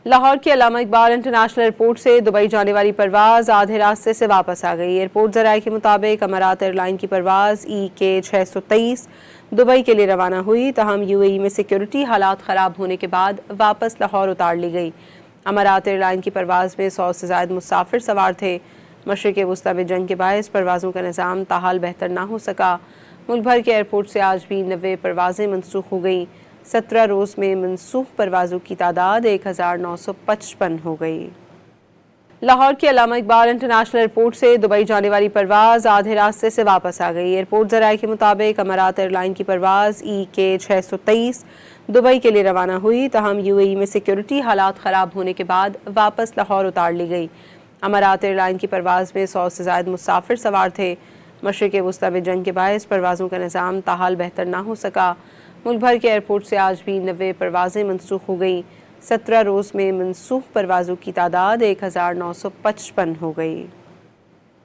لاہور کی علامہ Iqbal international airport سے Dubai جانے والی پرواز آدھے راستے سے واپس آ گئی۔ ایئرپورٹ ذرائع کے مطابق امارات ایئر لائن کی پرواز EK623 دبئی کے لیے روانہ ہوئی، تاہم UAE میں سیکیورٹی حالات خراب ہونے کے بعد واپس لاہور اتار لی گئی۔ امارات ایئر لائن کی پرواز میں 100 سے زائد مسافر سوار تھے۔ مشرق وسطی میں جنگ کے باعث پروازوں کا نظام تاحال بہتر نہ ہو سکا۔ ملک بھر کے ایئرپورٹ سے آج بھی 90 پروازیں منسوخ ہو گئیں۔ 17 روز میں منسوخ پروازوں کی تعداد 1955 ہو گئی۔ لاہور کی علامہ اقبال انٹرنیشنل ایئرپورٹ سے دبئی جانے والی پرواز آدھے راستے سے واپس آ گئی۔ ایئرپورٹ ذرائع کے مطابق امارات ایئر لائن کی پرواز EK623 دبئی کے لیے روانہ ہوئی، تاہم UAE میں سیکیورٹی حالات خراب ہونے کے بعد واپس لاہور اتار لی گئی۔ امارات ایئر لائن کی پرواز میں 100 سے زائد مسافر سوار تھے۔ مشرق وسطی میں جنگ کے باعث پروازوں کا نظام تاحال بہتر نہ ہو سکا۔ ملک بھر کے ایئرپورٹ سے آج بھی 90 پروازیں منسوخ ہو گئیں۔ 17 روز میں منسوخ پروازوں کی تعداد 1955 ہو گئی۔